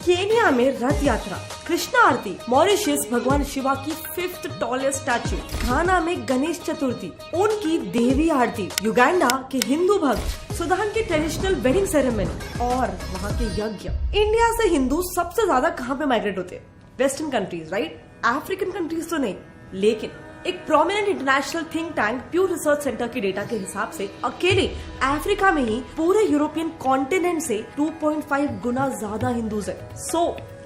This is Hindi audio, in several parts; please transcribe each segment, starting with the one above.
केन्या में रथ यात्रा, कृष्णा आरती, मॉरिशस भगवान शिवा की 5th टॉलेस्ट स्टैचू, घाना में गणेश चतुर्थी, उनकी देवी आरती, युगांडा के हिंदू भक्त, सूडान की ट्रेडिशनल वेडिंग सेरेमनी और वहाँ के यज्ञ। इंडिया से हिंदू सबसे ज्यादा कहाँ पे माइग्रेट होते हैं? Western countries, right? African countries तो नहीं, लेकिन एक prominent international think tank प्यू research centre के डेटा के हिसाब से अकेले अफ्रीका में ही पूरे यूरोपियन कॉन्टिनेंट से 2.5 गुना ज्यादा हिंदूज है।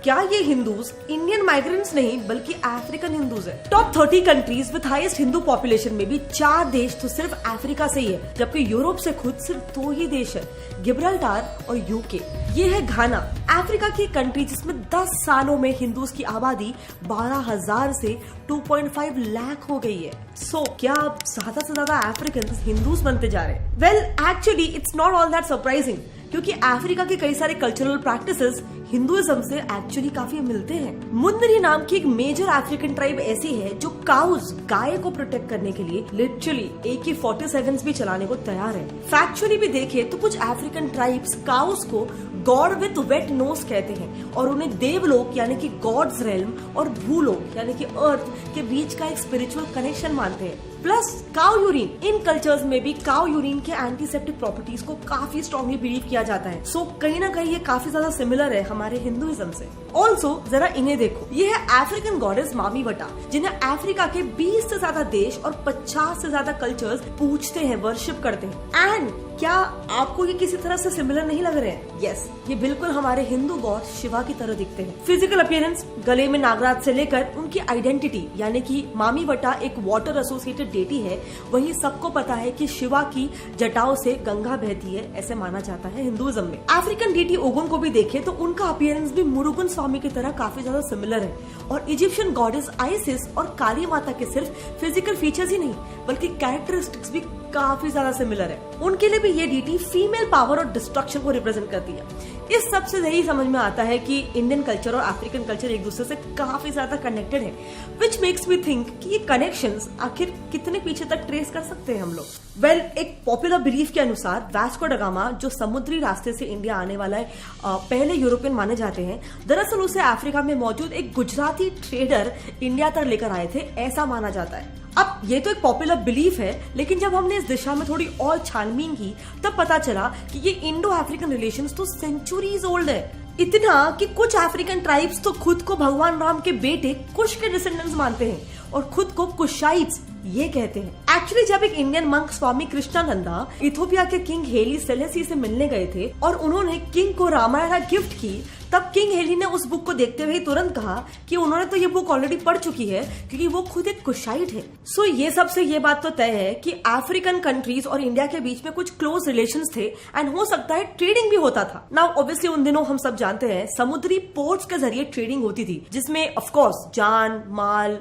क्या ये हिंदूज इंडियन माइग्रेंट्स नहीं बल्कि अफ्रीकन हिंदूज है? Top 30 countries with highest Hindu population में भी 4 देश तो सिर्फ अफ्रीका से ही है, जबकि यूरोप से खुद सिर्फ 2 ही देश है, गिब्राल्टार और यूके। ये है घाना, अफ्रीका की कंट्री जिसमें 10 सालों में हिंदूज की आबादी 12,000 से 2.5 लाख हो गई है। क्या अब ज्यादा से ज्यादा अफ्रीकन हिंदूज बनते जा रहे हैं? Well, actually it's not all that surprising, क्योंकि अफ्रीका के कई सारे कल्चरल प्रैक्टिसेस हिंदुइज्म से एक्चुअली काफी मिलते हैं। मुंदरी नाम की एक मेजर अफ्रीकन ट्राइब ऐसी है जो काउज, गाय को प्रोटेक्ट करने के लिए लिटरली AK-47 भी चलाने को तैयार है। फैक्चुअली भी देखे तो कुछ अफ्रीकन ट्राइब्स काउज को गॉड विथ वेट नोज कहते हैं और उन्हें देवलोक यानी कि गॉड्स रेल्म और भूलोक यानी कि अर्थ के बीच का एक स्पिरिचुअल कनेक्शन मानते हैं। प्लस काउ यूरिन, इन कल्चर्स में भी काउ यूरिन के एंटीसेप्टिक प्रॉपर्टीज को काफी स्ट्रॉन्गली बिलीव किया जाता है। कहीं ना कहीं ये काफी ज्यादा सिमिलर है हमारे हिंदुइज्म से। ऑल्सो जरा इन्हें देखो, ये है अफ्रीकन गॉडेस मामी वटा, जिन्हें अफ्रीका के 20 से ज्यादा देश और 50 से ज्यादा कल्चर्स पूजते हैं, वर्शिप करते हैं। एंड क्या आपको ये किसी तरह से सिमिलर नहीं लग रहे हैं? यस, ये बिल्कुल हमारे हिंदू गॉड शिवा की तरह दिखते हैं। फिजिकल अपीयरेंस, गले में नागराज से लेकर उनकी आइडेंटिटी यानी कि मामी वटा एक वाटर एसोसिएटेड डेटी है, वहीं सबको पता है कि शिवा की जटाओं से गंगा बहती है, ऐसे माना जाता है हिंदुइज्म में। अफ्रीकन डीटी ओगुन को भी देखे तो उनका अपीयरेंस भी मुरुगन स्वामी की तरह काफी ज्यादा सिमिलर है। और इजिप्शियन गॉडेस आइसिस और काली माता के सिर्फ फिजिकल फीचर्स ही नहीं बल्कि कैरेक्टरिस्टिक्स भी काफी ज्यादा सिमिलर है। उनके लिए भी ये डीटी फीमेल पावर और डिस्ट्रक्शन को रिप्रेजेंट करती है। इस सब से यही समझ में आता है कि इंडियन कल्चर और अफ्रीकन कल्चर एक दूसरे से काफी ज्यादा कनेक्टेड है, विच मेक्स मी थिंक कि ये कनेक्शंस आखिर कितने पीछे तक ट्रेस कर सकते हैं हम लोग। वेल, एक पॉपुलर बिलीफ के अनुसार वास्को ड गामा, जो समुद्री रास्ते से इंडिया आने वाला है पहले यूरोपियन माने जाते हैं, दरअसल उसे अफ्रीका में मौजूद एक गुजराती ट्रेडर इंडिया तक लेकर आए थे, ऐसा माना जाता है। अब ये तो एक पॉपुलर बिलीफ है, लेकिन जब हमने इस दिशा में थोड़ी और छानबीन की तब पता चला कि ये इंडो अफ्रीकन रिलेशंस तो सेंचुरीज ओल्ड है। इतना कि कुछ अफ्रीकन ट्राइब्स तो खुद को भगवान राम के बेटे कुश के डिसेंडेंट्स मानते हैं और खुद को कुशाइट्स ये कहते हैं। एक्चुअली जब एक इंडियन मंक स्वामी कृष्णानंदा इथोपिया के किंग हेली सेलेसी से मिलने गए थे और उन्होंने किंग को रामायण गिफ्ट की, तब किंग हेली ने उस बुक को देखते हुए तुरंत कहा कि उन्होंने तो ये बुक ऑलरेडी पढ़ चुकी है क्योंकि वो खुद एक कुशाइट है। ये सब से ये बात तो तय है कि अफ्रीकन कंट्रीज और इंडिया के बीच में कुछ क्लोज रिलेशंस थे एंड हो सकता है ट्रेडिंग भी होता था। नाउ ऑब्वियसली उन दिनों हम सब जानते हैं समुद्री पोर्ट्स के जरिए ट्रेडिंग होती थी, जिसमें ऑफ कोर्स जान माल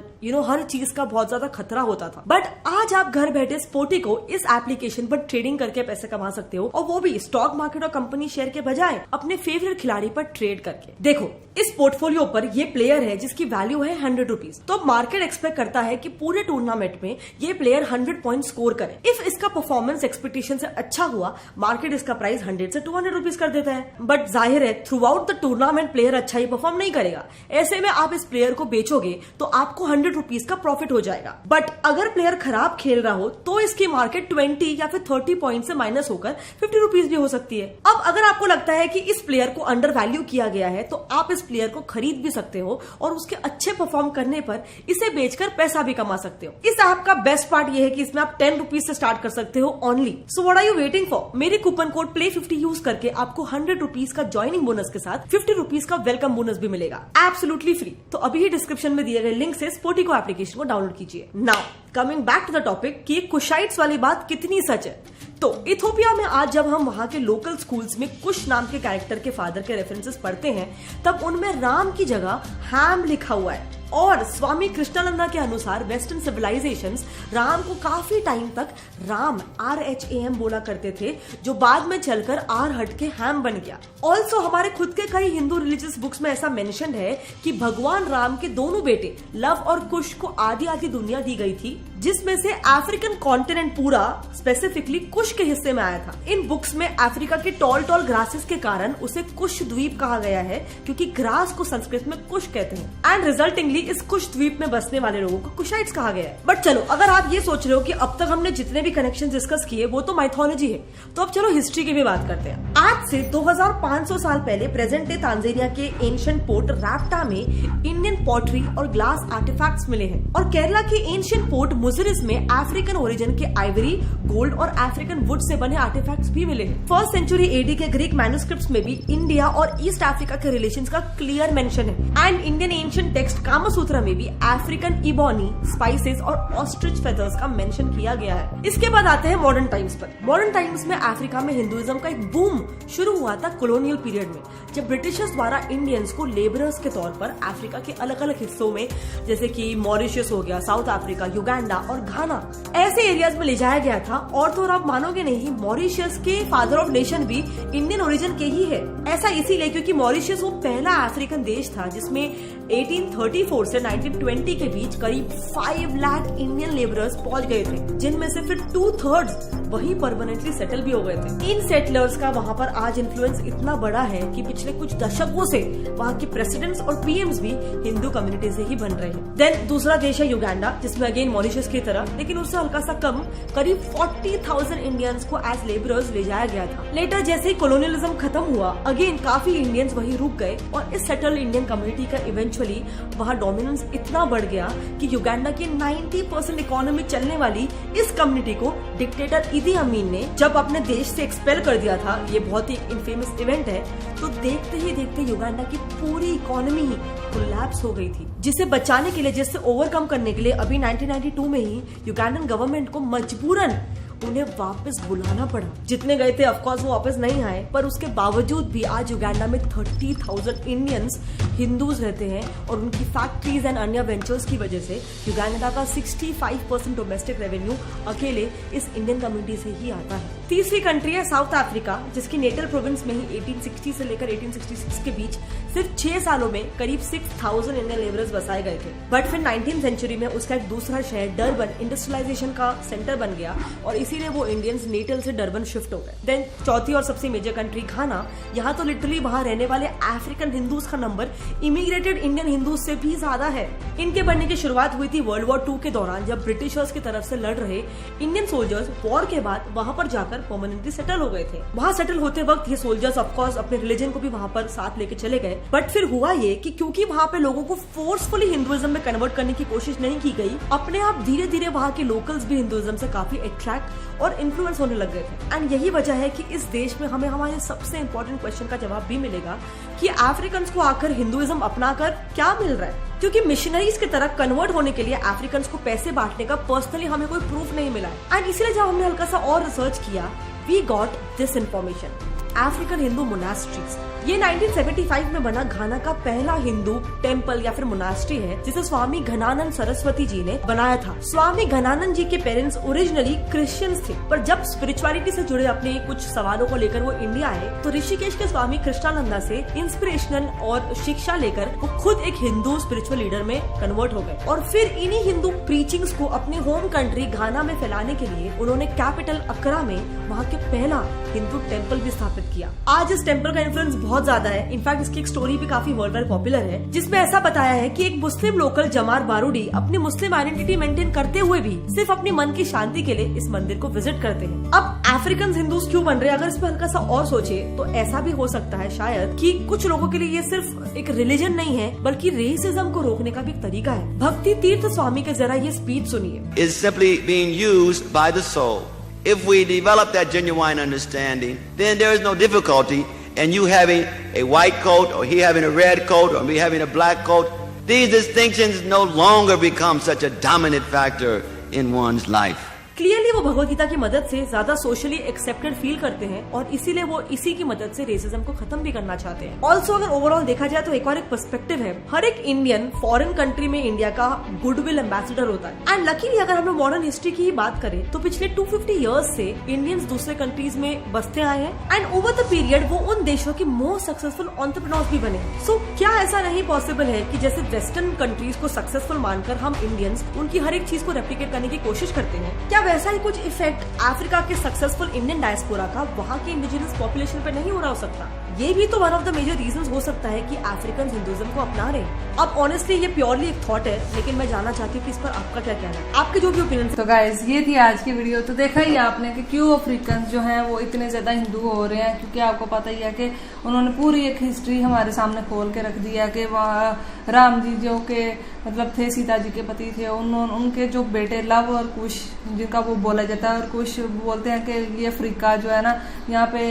हर चीज का बहुत ज्यादा खतरा होता था। बट आज आप घर बैठे स्पोटिको इस एप्लीकेशन पर ट्रेडिंग करके पैसे कमा सकते हो, और वो भी स्टॉक मार्केट और कंपनी शेयर के बजाय अपने फेवरेट खिलाड़ी पर ट्रेड करके। देखो, इस पोर्टफोलियो पर ये प्लेयर है जिसकी वैल्यू है 100 रुपीज, तो मार्केट एक्सपेक्ट करता है कि पूरे टूर्नामेंट में ये प्लेयर 100 पॉइंट स्कोर करे। इफ इसका परफॉर्मेंस एक्सपेक्टेशन से अच्छा हुआ, मार्केट इसका प्राइस 100 से 200 रुपीज कर देता है। बट जाहिर है through out the tournament player अच्छा ही परफॉर्म नहीं करेगा, ऐसे में आप इस प्लेयर को बेचोगे तो आपको 100 रुपीज का प्रॉफिट हो जाएगा। बट अगर प्लेयर खराब खेल रहा हो तो इसकी मार्केट 20 या फिर 30 पॉइंट से माइनस होकर 50 रुपीज भी हो सकती है। अब अगर आपको लगता है कि इस प्लेयर को अंडर वैल्यू किया गया है तो आप इस प्लेयर को खरीद भी सकते हो और उसके अच्छे परफॉर्म करने पर इसे बेचकर पैसा भी कमा सकते हो। इस ऐप का बेस्ट पार्ट ये है कि इसमें आप 10 रुपीज से स्टार्ट कर सकते हो only. So what are you waiting for? मेरे कूपन कोड play50 यूज करके आपको 100 रुपीज का ज्वाइनिंग बोनस के साथ 50 रुपीज का वेलकम बोनस भी मिलेगा, एब्सोल्युटली फ्री। तो अभी ही डिस्क्रिप्शन में दिए गए लिंक से स्पोटिको एप्लीकेशन को डाउनलोड कीजिए। Now coming back to the topic कि कुशाइट्स वाली बात कितनी सच है। तो इथोपिया में आज जब हम वहां के लोकल स्कूल्स में कुश नाम के कैरेक्टर के फादर के रेफरेंसेस पढ़ते हैं, तब उनमें राम की जगह हैम लिखा हुआ है। और स्वामी कृष्णानंदा के अनुसार वेस्टर्न सिविलाइजेशंस राम को काफी टाइम तक राम RHAM बोला करते थे, जो बाद में चलकर R हट के हैम बन गया। ऑल्सो हमारे खुद के कई हिंदू रिलीजियस बुक्स में ऐसा मेंशन है कि भगवान राम के दोनों बेटे लव और कुश को आधी आधी दुनिया दी गई थी, जिसमें से अफ्रीकन कॉन्टिनेंट पूरा स्पेसिफिकली कुश के हिस्से में आया था। इन बुक्स में अफ्रीका के टॉल टॉल ग्रासेस के कारण उसे कुश द्वीप कहा गया है, क्योंकि ग्रास को संस्कृत में कुश कहते हैं एंड रिजल्टिंगली इस कुश द्वीप में बसने वाले लोगों को कुशाइट्स कहा गया है। बट चलो, अगर आप ये सोच रहे हो कि अब तक हमने जितने भी कनेक्शन डिस्कस किए वो तो माइथोलॉजी है, तो अब चलो हिस्ट्री की भी बात करते हैं। आज से 2500 साल पहले प्रेजेंट डे तांजानिया के एंशिएंट पोर्ट राप्टा में इंडियन पॉटरी और ग्लास आर्टिफैक्ट्स मिले हैं, और केरला के एंशिएंट पोर्ट मुजिरिस में अफ्रीकन ओरिजिन के आइवरी, गोल्ड और अफ्रीकन वुड से बने आर्टिफैक्ट्स भी मिले हैं। 1st सेंचुरी एडी के ग्रीक मैन्युस्क्रिप्ट्स में भी इंडिया और ईस्ट अफ्रीका के रिलेशंस का क्लियर मेंशन है and Indian ancient text Kamasutra में भी अफ्रीकन इबोनी, स्पाइसेस और ऑस्ट्रिच फेदर्स का मेंशन किया गया है। इसके बाद आते हैं मॉडर्न टाइम्स पर। मॉडर्न टाइम्स में अफ्रीका में हिंदुइज्म का एक बूम शुरू हुआ था कॉलोनियल पीरियड में, जब ब्रिटिशर्स द्वारा इंडियंस को लेबरर्स के तौर पर अफ्रीका के अलग अलग हिस्सों में, जैसे कि मॉरिशस हो गया, साउथ अफ्रीका, युगांडा और घाना, ऐसे एरियाज में ले जाया गया था। और तो आप मानोगे नहीं, मॉरिशस के फादर ऑफ नेशन भी इंडियन ओरिजिन के ही है। ऐसा इसीलिए क्योंकि मॉरिशस वो पहला अफ्रीकन देश था जिसमें 1834 से 1920 के बीच करीब 5 लाख इंडियन लेबरर्स पहुंच गए थे, जिनमें से फिर 2/3 वहीं परमानेंटली सेटल भी हो गए थे। इन सेटलर्स का वहां पर आज इन्फ्लुएंस इतना बड़ा है कि पिछले कुछ दशकों से वहां के प्रेसिडेंट्स और पीएम्स भी हिंदू कम्युनिटी से ही बन रहे हैं। देन दूसरा देश है युगांडा, जिसमें अगेन मॉरिशस की तरह, लेकिन उससे हल्का सा कम, करीब 40,000 इंडियंस को एज लेबरर्स ले जाया गया था। लेटर जैसे ही कॉलोनियलिज्म खत्म हुआ, अगेन काफी इंडियंस वहीं रुक गए और इस सेटल्ड इंडियन कम्युनिटी का इवेंचुअली वहां डोमिनेंस इतना बढ़ गया कि युगांडा की 90% इकोनॉमी चलने वाली इस कम्युनिटी को डिक्टेटर इदी अमीन ने जब अपने देश से एक्सपेल कर दिया था, ये बहुत ही इनफेमस इवेंट है, तो देखते ही देखते युगांडा की पूरी इकोनॉमी ही कोलैप्स हो गई थी, जिसे बचाने के लिए, जिससे ओवरकम करने के लिए अभी 1992 में ही युगांडन गवर्नमेंट को मजबूरन उन्हें वापस बुलाना पड़ा। जितने गए थे ऑफकोर्स वो वापस नहीं आए, पर उसके बावजूद भी आज युगांडा में 30,000 इंडियंस हिंदूज रहते हैं और उनकी फैक्ट्रीज एंड अन्य वेंचर्स की वजह से युगांडा का 65% डोमेस्टिक रेवेन्यू अकेले इस इंडियन कम्युनिटी से ही आता है। तीसरी कंट्री है साउथ अफ्रीका, जिसकी नेटल प्रोविंस में ही 1860 से लेकर 1866 के बीच सिर्फ 6 सालों में करीब 6,000 इंडियन लेबरर्स बसाए गए थे। बट फिर 19th सेंचुरी में उसका एक दूसरा शहर डरबन इंडस्ट्रियलाइजेशन का सेंटर बन गया और इसीलिए वो इंडियंस नेटल से डरबन शिफ्ट हो गए। देन चौथी और सबसे मेजर कंट्री घाना, यहाँ तो लिटरली वहाँ रहने वाले अफ्रीकन हिंदूज का नंबर इमिग्रेटेड इंडियन हिंदूज से भी ज्यादा है। इनके बनने की शुरुआत हुई थी वर्ल्ड वॉर 2 के दौरान, जब ब्रिटिशर्स की तरफ से लड़ रहे इंडियन सोल्जर्स वॉर के बाद वहाँ पर जाकर परमानेंटली सेटल हो गए थे। वहाँ सेटल होते वक्त ये सोल्जर्स ऑफकोर्स अपने रिलीजन को भी वहाँ पर साथ लेके चले गए, बट फिर हुआ ये कि क्योंकि वहाँ पे लोगों को फोर्सफुली हिंदुइज्म में कन्वर्ट करने की कोशिश नहीं की गई, अपने आप धीरे धीरे वहाँ के लोकल्स भी हिंदुइज्म से काफी अट्रैक्ट और इन्फ्लुएंस होने लग गए थे। एंड यही वजह है कि इस देश में हमें हमारे सबसे इंपॉर्टेंट क्वेश्चन का जवाब भी मिलेगा कि अफ्रीकन को आकर हिंदुइज्म अपनाकर क्या मिल रहा है, क्योंकि मिशनरीज की तरह कन्वर्ट होने के लिए अफ्रीकन को पैसे बांटने का पर्सनली हमें कोई प्रूफ नहीं मिला है। एंड इसीलिए जब हमने हल्का सा और रिसर्च किया, we got this information. African Hindu monasteries, ये 1975 में बना घाना का पहला हिंदू टेम्पल या फिर मोनास्ट्री है, जिसे स्वामी घनानंद सरस्वती जी ने बनाया था। स्वामी घनानंद जी के पेरेंट्स ओरिजिनली क्रिश्चियंस थे, पर जब स्पिरिचुअलिटी से जुड़े अपने कुछ सवालों को लेकर वो इंडिया आए, तो ऋषिकेश के स्वामी कृष्णानंदा से इंस्पिरेशनल और शिक्षा लेकर वो खुद एक हिंदू स्पिरिचुअल लीडर में कन्वर्ट हो गए और फिर इन्हीं हिंदू प्रीचिंग्स को अपने होम कंट्री घाना में फैलाने के लिए उन्होंने कैपिटल अक्रा में वहाँ के पहला हिंदू टेम्पल भी स्थापित किया। आज इस टेम्पल का इन्फ्लुएंस बहुत ज्यादा है। इनफैक्ट इसकी एक स्टोरी भी काफी वर्ल्ड वाइड पॉपुलर है, जिसमें ऐसा बताया है कि एक मुस्लिम लोकल जमार बारूडी अपनी मुस्लिम आइडेंटिटी मेंटेन करते हुए भी सिर्फ अपने मन की शांति के लिए इस मंदिर को विजिट करते हैं। अब अफ्रीकन हिंदूज क्यों बन रहे हैं, अगर इस पर हल्का सा और सोचे तो ऐसा भी हो सकता है शायद कि कुछ लोगों के लिए ये सिर्फ एक रिलीजन नहीं है, बल्कि रेसिज्म को रोकने का भी एक तरीका है। भक्ति तीर्थ स्वामी के जरा ये स्पीच सुनिए। Is simply being used by the soul. If we develop that genuine understanding, then there is no difficulty in you having a white coat or he having a red coat or me having a black coat. These distinctions no longer become such a dominant factor in one's life. Clearly वो वो भगवत गीता की मदद से ज्यादा सोशली एक्सेप्टेड फील करते हैं और इसीलिए वो इसी की मदद से रेसिज्म को खत्म भी करना चाहते हैं। ऑल्सो अगर ओवरऑल देखा जाए तो एक और एक पर्सपेक्टिव है, हर एक इंडियन फॉरेन कंट्री में इंडिया का गुडविल एम्बेसडर होता है। एंड लकीली अगर हम लोग मॉडर्न हिस्ट्री की ही बात करें तो पिछले 250 इयर्स से इंडियंस दूसरे कंट्रीज में बसते आए हैं एंड ओवर द पीरियड वो उन देशों के मोस्ट सक्सेसफुल एंटरप्रेन्योर्स भी बने। सो क्या ऐसा नहीं पॉसिबल है कि जैसे वेस्टर्न कंट्रीज को सक्सेसफुल मानकर हम इंडियंस उनकी हर एक चीज को रेप्लिकेट करने की कोशिश करते हैं, क्या वैसा ही कुछ इफेक्ट अफ्रीका के सक्सेसफुल इंडियन डायस्पोरा का वहाँ के इंडिजिनस पॉपुलेशन पर नहीं हो रहा हो सकता? ये भी तो one of the major reasons हो सकता है कि अफ्रीकन हिंदुइज्म को अपना रहे हैं। अब ऑनेस्टली ये प्योरली एक थॉट है, लेकिन मैं जानना चाहती हूँ कि इस पर आपका क्या कहना है, आपके जो भी ओपिनियन। तो गाइस ये थी आज की वीडियो। तो देखा ही आपने कि क्यों अफ्रीकन जो हैं वो इतने ज्यादा हिंदू हो रहे हैं, क्योंकि आपको पता ही है कि उन्होंने पूरी एक हिस्ट्री हमारे सामने खोल के रख दिया कि वहाँ राम जी जो के मतलब थे सीता जी के पति थे, उनके जो बेटे लव और कुश जिनका वो बोला जाता है, और कुश बोलते हैं कि ये अफ्रीका जो है ना यहाँ पे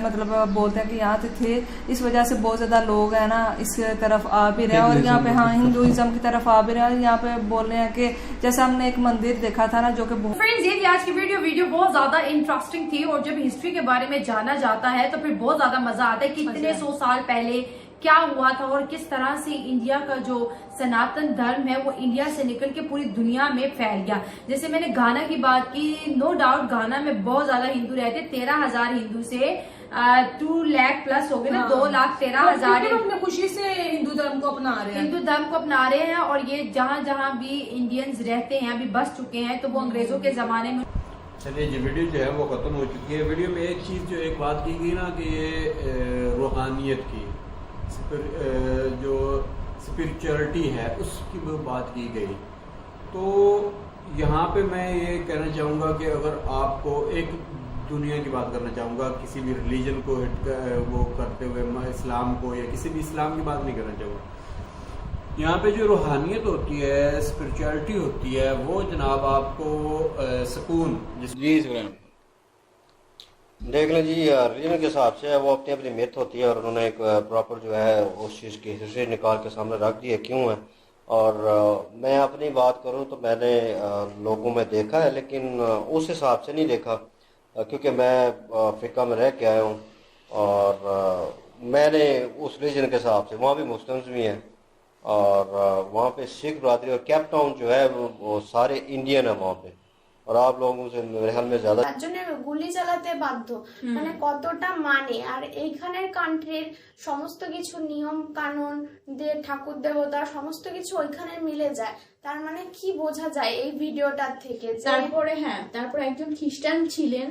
मतलब बोलते हैं कि यहाँ थे, इस वजह से बहुत ज्यादा लोग है ना इस तरफ आ भी रहे और यहाँ पे हाँ हिंदुइज्म की तरफ आ भी रहे। यहाँ पे बोल रहे हैं कि जैसे हमने एक मंदिर देखा था ना जो कि फ्रेंड्स ये थी आज की वीडियो बहुत ज्यादा इंटरेस्टिंग थी और जब हिस्ट्री के बारे में जाना जाता है तो फिर बहुत ज्यादा मजा आता है कि इतने 100 साल पहले क्या हुआ था और किस तरह से इंडिया का जो सनातन धर्म है वो इंडिया से निकल के पूरी दुनिया में फैल गया। जैसे मैंने घाना की बात की, नो डाउट घाना में बहुत ज्यादा हिंदू रहते, 13,000 हिंदू से 2 लाख प्लस हो गए ना, 2,13,000 अपने खुशी से हिंदू धर्म को अपना रहे हैं, हिंदू धर्म को अपना रहे हैं। और ये जहाँ जहाँ भी इंडियंस रहते हैं अभी बस चुके हैं, तो वो अंग्रेजों के जमाने में। चलिए ये वीडियो जो है वो खत्म हो चुकी है। वीडियो में एक चीज जो एक बात की गई ना कि ये रूहानियत की जो स्पिरिचुअलिटी है उसकी वो बात की गई। तो यहाँ पे मैं ये कहना चाहूँगा कि अगर आपको एक दुनिया की बात करना चाहूँगा, किसी भी रिलीजन को वो करते हुए इस्लाम को या किसी भी इस्लाम की बात नहीं करना चाहूँगा। यहाँ पे जो रूहानियत होती है, स्पिरिचुअलिटी होती है, वो जनाब आपको सुकून जी देख लें जी, रीजन के हिसाब से वो अपनी अपनी मिथ होती है और उन्होंने एक प्रॉपर जो है उस चीज़ की हिस्ट्री निकाल के सामने रख दी है क्यों है। और मैं अपनी बात करूं तो मैंने लोगों में देखा है, लेकिन उस हिसाब से नहीं देखा क्योंकि मैं अफ्रीका में रह के आया हूं और मैंने उस रीजन के हिसाब से, वहाँ भी मुस्लिम्स भी हैं और वहाँ पे सिख बरादरी और कैप टाउन जो है वो सारे इंडियन है वहाँ पे, और आप लोगों से मेरे ख्याल में ज्यादा গুলি চালাতে বাধ্য, মানে কতটা মানে। আর এইখানের কান্ট্রির সমস্ত কিছু নিয়ম কানুন ঠাকুর দেবতা সমস্ত কিছু ওইখানে মিলে যায়। তার মানে কি বোঝা যায় এই ভিডিওটার থেকে? তারপরে হ্যাঁ, তারপরে একজন খ্রিস্টান ছিলেন,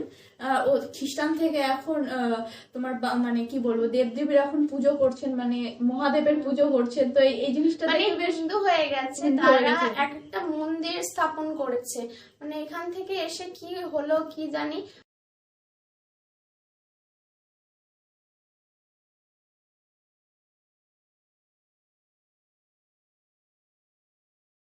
ও খ্রিস্টান থেকে এখন তোমার মানে কি বলবো দেবদেবীর এখন পুজো করছেন, মানে মহাদেবের পুজো করছেন। তো এই জিনিসটা বেশ হিন্দু হয়ে গেছে, তারা একটা মন্দির স্থাপন করেছে। মানে এখান থেকে এসে কি হলো কি জানি।